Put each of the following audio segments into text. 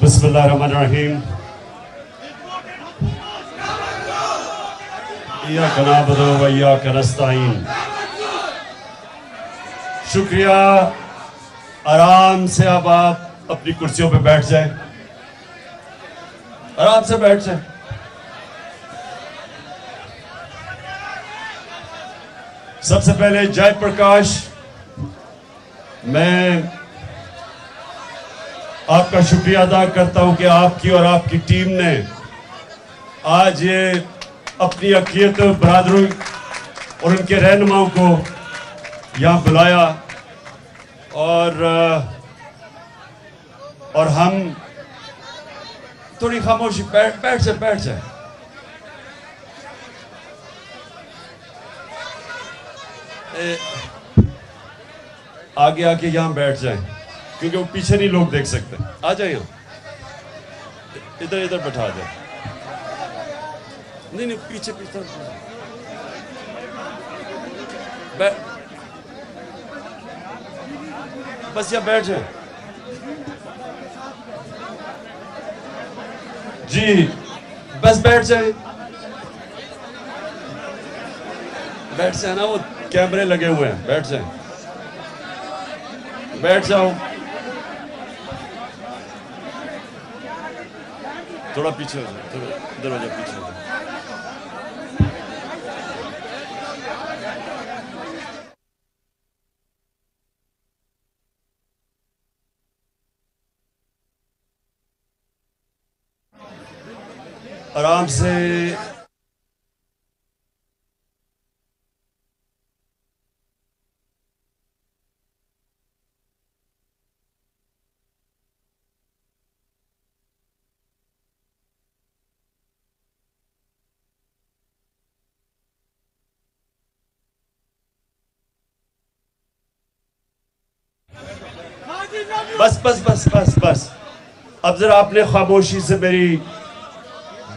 بسم اللہ الرحمن الرحیم. ایاک نعبد و ایاک نستعین. شکریہ. آرام سے اب آپ اپنی کرسیوں پہ بیٹھ جائیں. آرام سے بیٹھ جائیں. سب سے پہلے جے پرکاش، میں آپ کا شکریہ ادا کرتا ہوں کہ آپ کی اور آپ کی ٹیم نے آج یہ اپنی عقیدت برادروں اور ان کے رہنماؤں کو یہاں بلایا، اور ہم تھوڑی خاموشی بیٹھ جائیں. آگے آ کے یہاں بیٹھ جائیں کیونکہ وہ پیچھے نہیں لوگ دیکھ سکتے. آ جائیں یہاں، ادھر بٹھا جائیں. نہیں پیچھے بس یہاں بیٹھ جائیں. جی بس بیٹھ جائیں. بیٹھ جائیں نا، وہ کیمرے لگے ہوئے ہیں. بیٹھ جائیں. بیٹھ جاؤ. تھوڑا پیچھے ہو جائے، تھوڑا ادھر ہو جائے، پیچھے ہو جائے. آرام سے. بس اب ذرا آپ نے خاموشی سے میری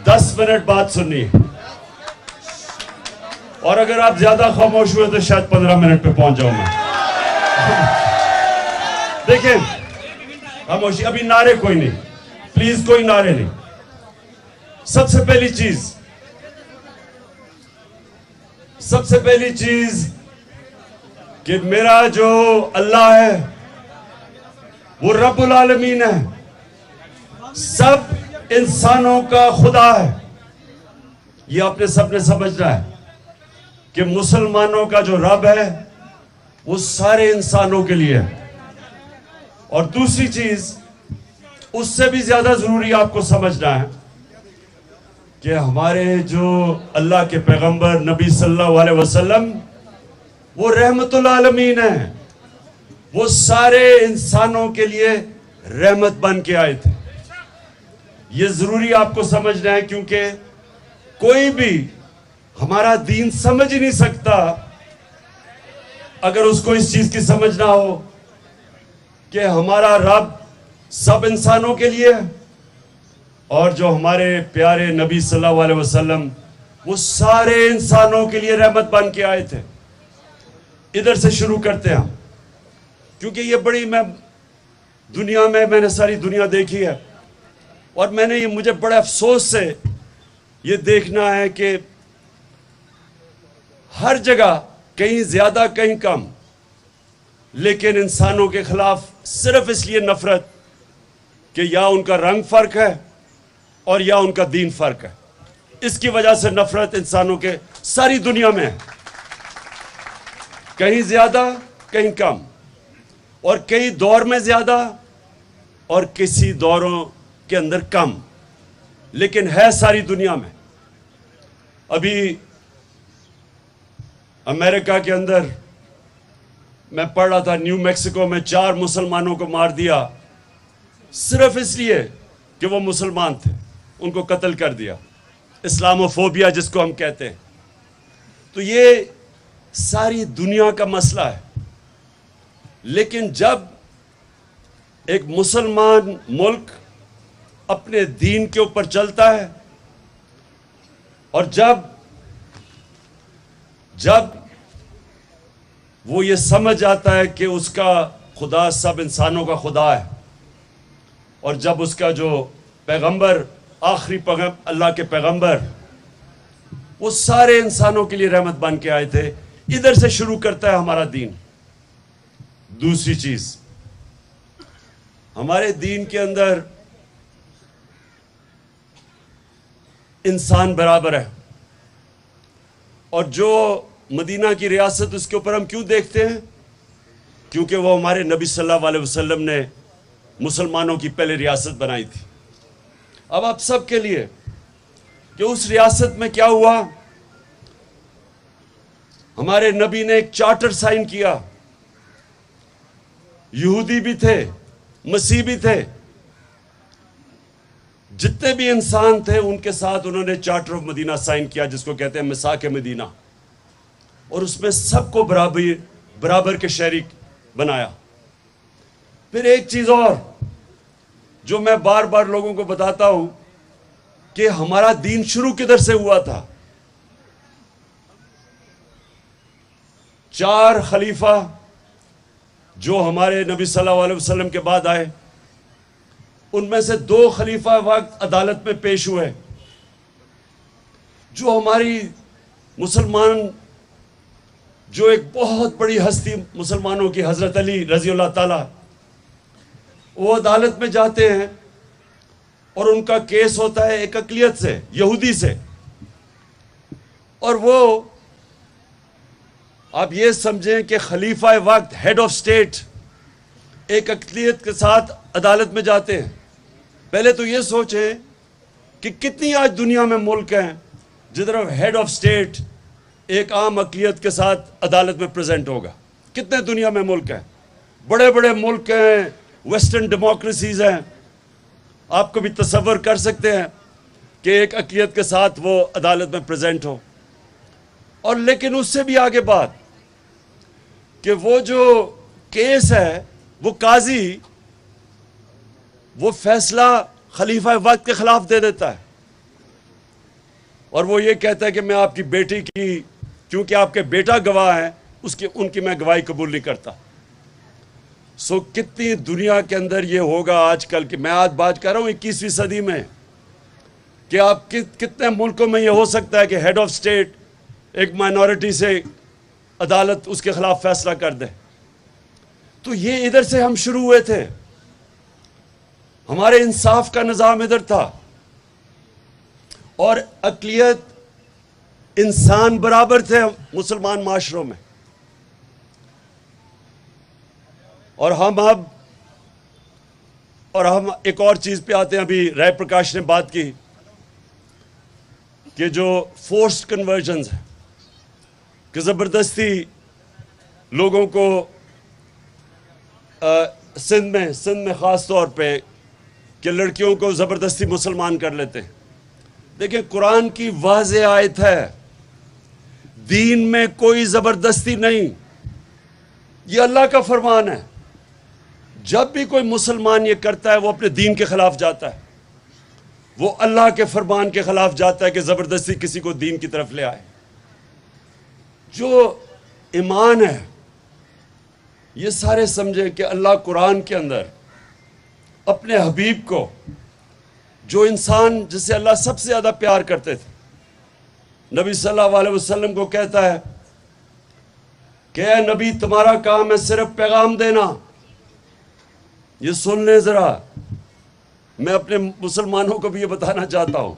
10 منٹ بات سننی ہے، اور اگر آپ زیادہ خاموش ہوئے تو شاید 15 منٹ پہ پہنچ جاؤں میں. دیکھیں خاموشی. ابھی نعرے کوئی نہیں، پلیز کوئی نعرے نہیں. سب سے پہلی چیز کہ میرا جو اللہ ہے وہ رب العالمین ہے، سب انسانوں کا خدا ہے. یہ آپ نے سب نے سمجھنا ہے کہ مسلمانوں کا جو رب ہے وہ سارے انسانوں کے لیے ہے. اور دوسری چیز اس سے بھی زیادہ ضروری آپ کو سمجھنا ہے کہ ہمارے جو اللہ کے پیغمبر نبی صلی اللہ علیہ وسلم وہ رحمت العالمین ہیں. وہ سارے انسانوں کے لیے رحمت بن کے آئے تھے. یہ ضروری آپ کو سمجھنا ہے کیونکہ کوئی بھی ہمارا دین سمجھ ہی نہیں سکتا اگر اس کو اس چیز کی سمجھنا ہو کہ ہمارا رب سب انسانوں کے لیے ہے، اور جو ہمارے پیارے نبی صلی اللہ علیہ وسلم وہ سارے انسانوں کے لیے رحمت بن کے آئے تھے. ادھر سے شروع کرتے ہیں کیونکہ یہ بڑی میں نے ساری دنیا دیکھی ہے، اور میں نے یہ مجھے بڑے افسوس سے یہ دیکھنا ہے کہ ہر جگہ کہیں زیادہ کہیں کم، لیکن انسانوں کے خلاف صرف اس لیے نفرت کہ یا ان کا رنگ فرق ہے اور یا ان کا دین فرق ہے. اس کی وجہ سے نفرت انسانوں کے ساری دنیا میں ہے، کہیں زیادہ کہیں کم، اور کئی دور میں زیادہ اور کسی دوروں کے اندر کم، لیکن ہے ساری دنیا میں. ابھی امریکہ کے اندر میں پڑھ رہا تھا، نیو میکسیکو میں 4 مسلمانوں کو مار دیا صرف اس لیے کہ وہ مسلمان تھے. ان کو قتل کر دیا. اسلاموفوبیا جس کو ہم کہتے ہیں. تو یہ ساری دنیا کا مسئلہ ہے. لیکن جب ایک مسلمان ملک اپنے دین کے اوپر چلتا ہے، اور جب وہ یہ سمجھ آتا ہے کہ اس کا خدا سب انسانوں کا خدا ہے، اور جب اس کا جو پیغمبر آخری اللہ کے پیغمبر وہ سارے انسانوں کے لیے رحمت بن کے آئے تھے. ادھر سے شروع کرتا ہے ہمارا دین. دوسری چیز، ہمارے دین کے اندر انسان برابر ہے. اور جو مدینہ کی ریاست اس کے اوپر ہم کیوں دیکھتے ہیں؟ کیونکہ وہ ہمارے نبی صلی اللہ علیہ وسلم نے مسلمانوں کی پہلے ریاست بنائی تھی. اب آپ سب کے لیے کہ اس ریاست میں کیا ہوا، ہمارے نبی نے ایک چارٹر سائن کیا. یہودی بھی تھے، مسیح بھی تھے، جتنے بھی انسان تھے ان کے ساتھ انہوں نے چارٹر آف مدینہ سائن کیا، جس کو کہتے ہیں میثاق مدینہ. اور اس میں سب کو برابر کے شریک بنایا. پھر ایک چیز اور جو میں بار بار لوگوں کو بتاتا ہوں کہ ہمارا دین شروع کدھر سے ہوا تھا. 4 خلیفہ جو ہمارے نبی صلی اللہ علیہ وسلم کے بعد آئے، ان میں سے 2 خلیفہ وقت عدالت میں پیش ہوئے. جو ہماری مسلمان جو ایک بہت بڑی ہستی مسلمانوں کی حضرت علی رضی اللہ تعالی، وہ عدالت میں جاتے ہیں اور ان کا کیس ہوتا ہے ایک اقلیت سے، یہودی سے. اور وہ آپ یہ سمجھیں کہ خلیفہ وقت ہیڈ آف سٹیٹ ایک اقلیت کے ساتھ عدالت میں جاتے ہیں. پہلے تو یہ سوچیں کہ کتنی آج دنیا میں ملک ہیں جدھر ہیڈ آف سٹیٹ ایک عام اقلیت کے ساتھ عدالت میں پریزنٹ ہوگا. کتنے دنیا میں ملک ہیں، بڑے بڑے ملک ہیں، ویسٹرن ڈیموکریسیز ہیں. آپ کو بھی تصور کر سکتے ہیں کہ ایک اقلیت کے ساتھ وہ عدالت میں پریزنٹ ہو. اور لیکن اس سے بھی آگے بات کہ وہ جو کیس ہے وہ قاضی وہ فیصلہ خلیفہ وقت کے خلاف دے دیتا ہے. اور وہ یہ کہتا ہے کہ میں آپ کی بیٹی کی، کیونکہ آپ کے بیٹا گواہ ہیں، ان کی میں گواہی قبول نہیں کرتا. سو کتنی دنیا کے اندر یہ ہوگا آج کل کہ میں آج بات کر رہا ہوں 21ویں صدی میں کہ آپ کتنے ملکوں میں یہ ہو سکتا ہے کہ ہیڈ آف سٹیٹ ایک مائنورٹی سے عدالت اس کے خلاف فیصلہ کر دے. تو یہ ادھر سے ہم شروع ہوئے تھے. ہمارے انصاف کا نظام ادھر تھا. اور اقلیت انسان برابر تھے مسلمان معاشروں میں. اور ہم ایک اور چیز پہ آتے ہیں. ابھی رائے پرکاش نے بات کی کہ جو فورسڈ کنورژنز ہیں، کہ زبردستی لوگوں کو سندھ میں خاص طور پہ کہ لڑکیوں کو زبردستی مسلمان کر لیتے ہیں. دیکھیں قرآن کی واضح آیت ہے، دین میں کوئی زبردستی نہیں. یہ اللہ کا فرمان ہے. جب بھی کوئی مسلمان یہ کرتا ہے وہ اپنے دین کے خلاف جاتا ہے، وہ اللہ کے فرمان کے خلاف جاتا ہے کہ زبردستی کسی کو دین کی طرف لے آئے. جو ایمان ہے یہ سارے سمجھے کہ اللہ قرآن کے اندر اپنے حبیب کو، جو انسان جس سے اللہ سب سے زیادہ پیار کرتے تھے، نبی صلی اللہ علیہ وسلم کو کہتا ہے کہ اے نبی تمہارا کام ہے صرف پیغام دینا. یہ سن لیں ذرا، میں اپنے مسلمانوں کو بھی یہ بتانا چاہتا ہوں.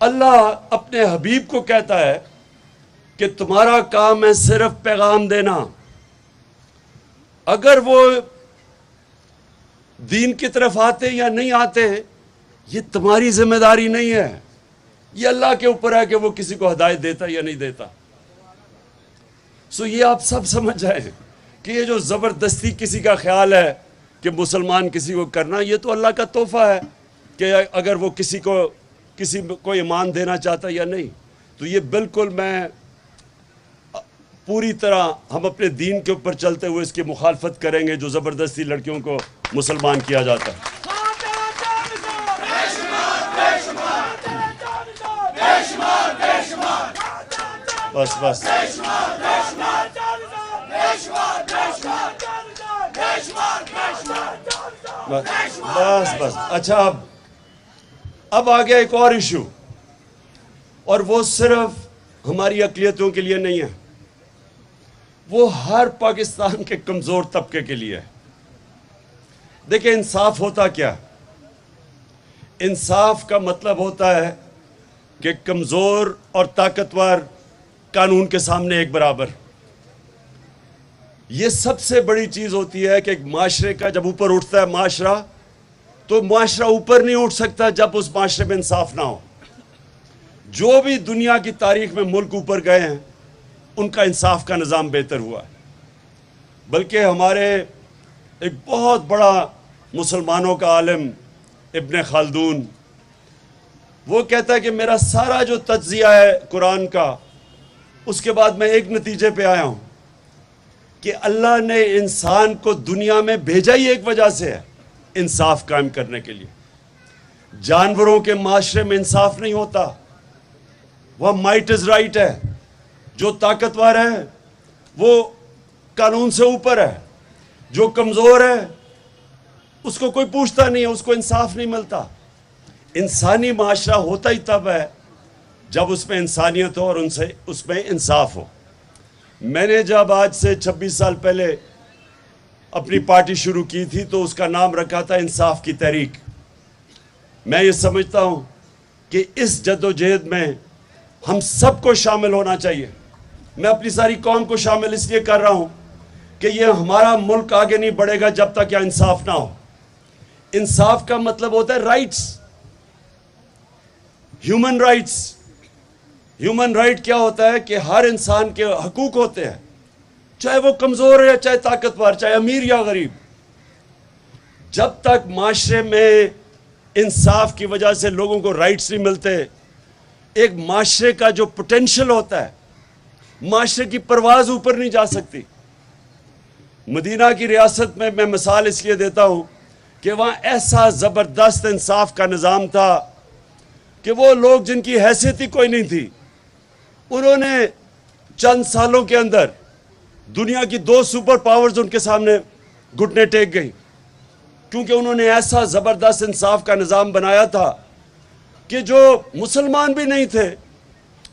اللہ اپنے حبیب کو کہتا ہے کہ تمہارا کام ہے صرف پیغام دینا. اگر وہ دین کی طرف آتے یا نہیں آتے یہ تمہاری ذمہ داری نہیں ہے. یہ اللہ کے اوپر ہے کہ وہ کسی کو ہدایت دیتا یا نہیں دیتا. سو یہ آپ سب سمجھ جائیں کہ یہ جو زبردستی کسی کا خیال ہے کہ مسلمان کسی کو کرنا، یہ تو اللہ کا تحفہ ہے کہ اگر وہ کسی کو ایمان دینا چاہتا یا نہیں. تو یہ بالکل میں پوری طرح ہم اپنے دین کے اوپر چلتے ہوئے اس کی مخالفت کریں گے جو زبردستی لڑکیوں کو مسلمان کیا جاتا ہے. بس بس اچھا، اب آ گیا ایک اور ایشو، اور وہ صرف ہماری اقلیتوں کے لیے نہیں ہے، وہ ہر پاکستان کے کمزور طبقے کے لیے ہے۔ دیکھیں، انصاف ہوتا کیا؟ انصاف کا مطلب ہوتا ہے کہ کمزور اور طاقتور قانون کے سامنے ایک برابر۔ یہ سب سے بڑی چیز ہوتی ہے کہ ایک معاشرے کا جب اوپر اٹھتا ہے معاشرہ، تو معاشرہ اوپر نہیں اٹھ سکتا جب اس معاشرے میں انصاف نہ ہو۔ جو بھی دنیا کی تاریخ میں ملک اوپر گئے ہیں، ان کا انصاف کا نظام بہتر ہوا ہے۔ بلکہ ہمارے ایک بہت بڑا مسلمانوں کا عالم ابن خلدون، وہ کہتا ہے کہ میرا سارا جو تجزیہ ہے قرآن کا، اس کے بعد میں ایک نتیجے پہ آیا ہوں کہ اللہ نے انسان کو دنیا میں بھیجا ہی ایک وجہ سے ہے، انصاف قائم کرنے کے لیے۔ جانوروں کے معاشرے میں انصاف نہیں ہوتا، وہ مائٹ از رائٹ ہے، جو طاقتور ہے وہ قانون سے اوپر ہے، جو کمزور ہے اس کو کوئی پوچھتا نہیں ہے، اس کو انصاف نہیں ملتا۔ انسانی معاشرہ ہوتا ہی تب ہے جب اس میں انسانیت ہو اور اس میں انصاف ہو۔ میں نے جب آج سے 26 سال پہلے اپنی پارٹی شروع کی تھی تو اس کا نام رکھا تھا انصاف کی تحریک۔ میں یہ سمجھتا ہوں کہ اس جدوجہد میں ہم سب کو شامل ہونا چاہیے۔ میں اپنی ساری قوم کو شامل اس لیے کر رہا ہوں کہ یہ ہمارا ملک آگے نہیں بڑھے گا جب تک یہ انصاف نہ ہو۔ انصاف کا مطلب ہوتا ہے rights, human rights. Human right کیا ہوتا ہے کہ ہر انسان کے حقوق ہوتے ہیں، چاہے وہ کمزور ہے، چاہے طاقتور، چاہے امیر یا غریب۔ جب تک معاشرے میں انصاف کی وجہ سے لوگوں کو رائٹس نہیں ملتے، ایک معاشرے کا جو پوٹینشل ہوتا ہے، معاشرے کی پرواز اوپر نہیں جا سکتی۔ مدینہ کی ریاست میں میں مثال اس لیے دیتا ہوں کہ وہاں ایسا زبردست انصاف کا نظام تھا کہ وہ لوگ جن کی حیثیت ہی کوئی نہیں تھی، انہوں نے چند سالوں کے اندر دنیا کی 2 سپر پاورز ان کے سامنے گھٹنے ٹیک گئی، کیونکہ انہوں نے ایسا زبردست انصاف کا نظام بنایا تھا کہ جو مسلمان بھی نہیں تھے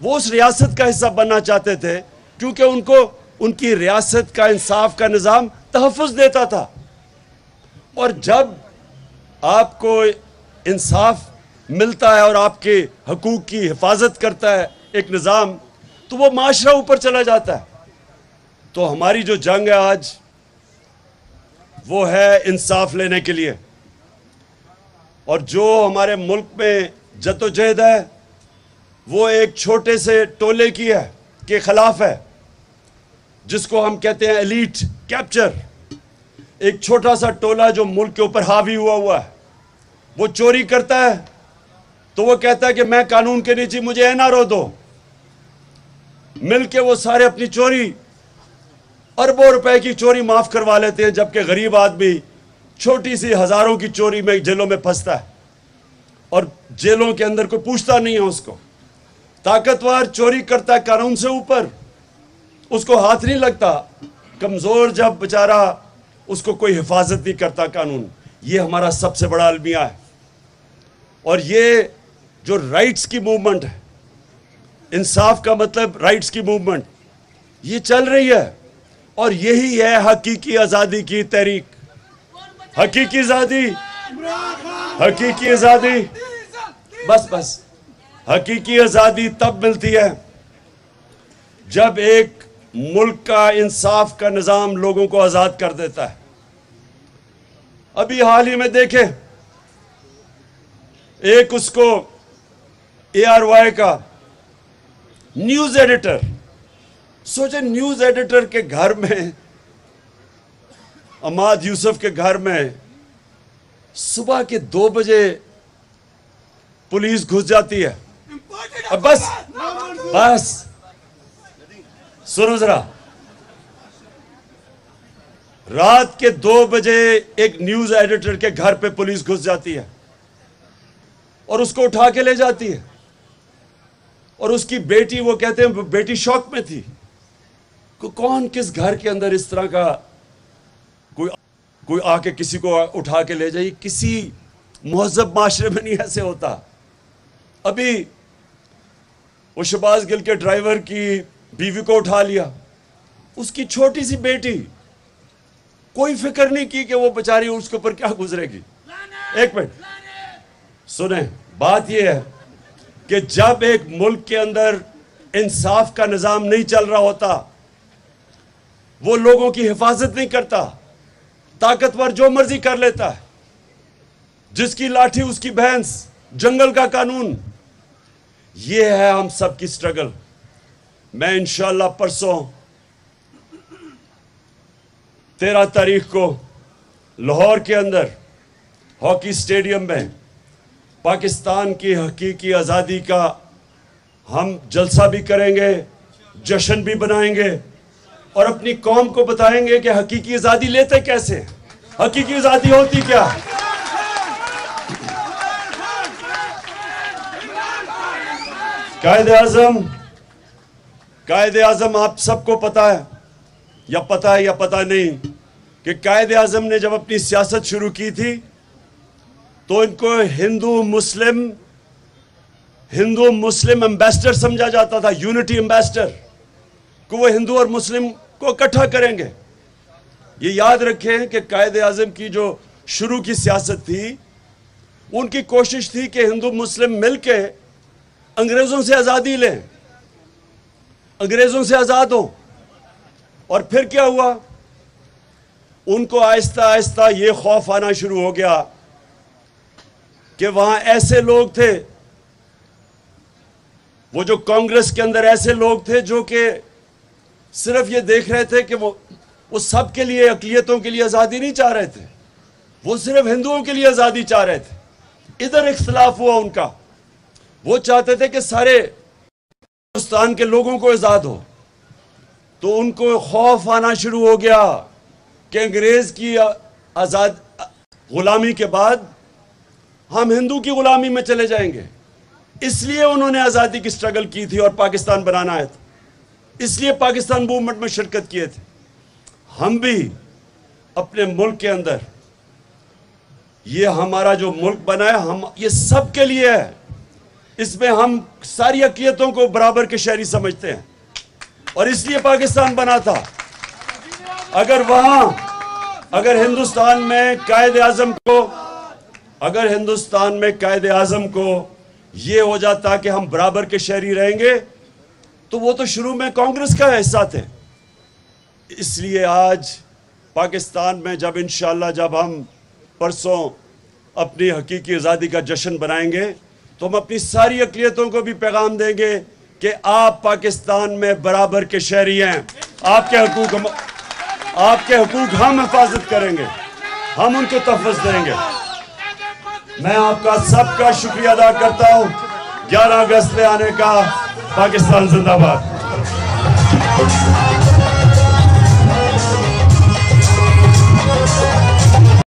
وہ اس ریاست کا حصہ بننا چاہتے تھے، کیونکہ ان کو ان کی ریاست کا انصاف کا نظام تحفظ دیتا تھا۔ اور جب آپ کو انصاف ملتا ہے اور آپ کے حقوق کی حفاظت کرتا ہے ایک نظام، تو وہ معاشرہ اوپر چلا جاتا ہے۔ تو ہماری جو جنگ ہے آج، وہ ہے انصاف لینے کے لیے، اور جو ہمارے ملک میں جدوجہد ہے وہ ایک چھوٹے سے ٹولے کی ہے کے خلاف ہے، جس کو ہم کہتے ہیں ایلیٹ کیپچر۔ ایک چھوٹا سا ٹولہ جو ملک کے اوپر حاوی ہوا ہے، وہ چوری کرتا ہے تو وہ کہتا ہے کہ میں قانون کے نیچے، مجھے NRO دو۔ مل کے وہ سارے اپنی چوری، اربوں روپے کی چوری معاف کروا لیتے ہیں، جبکہ غریب آدمی چھوٹی سی ہزاروں کی چوری میں جیلوں میں پھنستا ہے، اور جیلوں کے اندر کوئی پوچھتا نہیں ہے اس کو۔ طاقتور چوری کرتا ہے قانون سے اوپر، اس کو ہاتھ نہیں لگتا۔ کمزور جب بیچارہ، اس کو کوئی حفاظت نہیں کرتا قانون۔ یہ ہمارا سب سے بڑا المیہ ہے، اور یہ جو رائٹس کی موومنٹ ہے، انصاف کا مطلب رائٹس کی موومنٹ، یہ چل رہی ہے، اور یہی ہے حقیقی آزادی کی تحریک۔ حقیقی آزادی، حقیقی آزادی، بس حقیقی آزادی تب ملتی ہے جب ایک ملک کا انصاف کا نظام لوگوں کو آزاد کر دیتا ہے۔ ابھی حال ہی میں دیکھیں، ایک اس کو ARY کا نیوز ایڈیٹر، سوچیں نیوز ایڈیٹر کے گھر میں، عماد یوسف کے گھر میں صبح کے 2 بجے پولیس گھس جاتی ہے۔ اور بس سنو ذرا، رات کے 2 بجے ایک نیوز ایڈیٹر کے گھر پہ پولیس گھس جاتی ہے اور اس کو اٹھا کے لے جاتی ہے، اور اس کی بیٹی، وہ کہتے ہیں بیٹی شوق میں تھی کہ کون کس گھر کے اندر اس طرح کا کوئی کوئی آ کے کسی کو اٹھا کے لے جائے. کسی مہذب معاشرے میں نہیں ایسے ہوتا. ابھی وہ شہباز گل کے ڈرائیور کی بیوی کو اٹھا لیا, اس کی چھوٹی سی بیٹی, کوئی فکر نہیں کی کہ وہ بیچاری اس کے اوپر کیا گزرے گی. ایک منٹ سنیں, بات یہ ہے کہ جب ایک ملک کے اندر انصاف کا نظام نہیں چل رہا ہوتا, وہ لوگوں کی حفاظت نہیں کرتا, طاقتور جو مرضی کر لیتا ہے, جس کی لاٹھی اس کی بھینس, جنگل کا قانون. یہ ہے ہم سب کی سٹرگل. میں انشاءاللہ پرسوں 13 تاریخ کو لاہور کے اندر ہاکی سٹیڈیم میں پاکستان کی حقیقی آزادی کا ہم جلسہ بھی کریں گے, جشن بھی بنائیں گے, اور اپنی قوم کو بتائیں گے کہ حقیقی آزادی لیتے کیسے ہیں, حقیقی آزادی ہوتی کیا. قائد اعظم آپ سب کو پتا ہے یا پتا نہیں کہ قائد اعظم نے جب اپنی سیاست شروع کی تھی تو ان کو ہندو مسلم امبیسڈر سمجھا جاتا تھا, یونٹی امبیسڈر, کہ وہ ہندو اور مسلم کو اکٹھا کریں گے. یہ یاد رکھیں کہ قائد اعظم کی جو شروع کی سیاست تھی, ان کی کوشش تھی کہ ہندو مسلم مل کے انگریزوں سے آزادی لیں, انگریزوں سے آزاد ہوں. اور پھر کیا ہوا, ان کو آہستہ آہستہ یہ خوف آنا شروع ہو گیا کہ وہاں ایسے لوگ تھے, وہ جو کانگریس کے اندر ایسے لوگ تھے جو کہ صرف یہ دیکھ رہے تھے کہ وہ سب کے لیے, اقلیتوں کے لیے آزادی نہیں چاہ رہے تھے, وہ صرف ہندوؤں کے لیے آزادی چاہ رہے تھے. ادھر اختلاف ہوا ان کا, وہ چاہتے تھے کہ سارے ہندوستان کے لوگوں کو آزاد ہو. تو ان کو خوف آنا شروع ہو گیا کہ انگریز کی غلامی کے بعد ہم ہندو کی غلامی میں چلے جائیں گے. اس لیے انہوں نے آزادی کی سٹرگل کی تھی اور پاکستان بنانا ہے, اس لیے پاکستان موومنٹ میں شرکت کیے تھے. ہم بھی اپنے ملک کے اندر, یہ ہمارا جو ملک بنا ہے, ہم یہ سب کے لیے ہے. اس میں ہم ساری اقلیتوں کو برابر کے شہری سمجھتے ہیں, اور اس لیے پاکستان بنا تھا. اگر ہندوستان میں قائد اعظم کو یہ ہو جاتا کہ ہم برابر کے شہری رہیں گے, تو وہ تو شروع میں کانگریس کا حصہ تھے. اس لیے آج پاکستان میں جب ہم پرسوں اپنی حقیقی آزادی کا جشن بنائیں گے, تو ہم اپنی ساری اقلیتوں کو بھی پیغام دیں گے کہ آپ پاکستان میں برابر کے شہری ہیں. آپ کے حقوق ہم حفاظت کریں گے, ہم ان کو تحفظ دیں گے. میں آپ کا سب کا شکریہ ادا کرتا ہوں. 11 اگست میں آنے کا. پاکستان زندہ باد.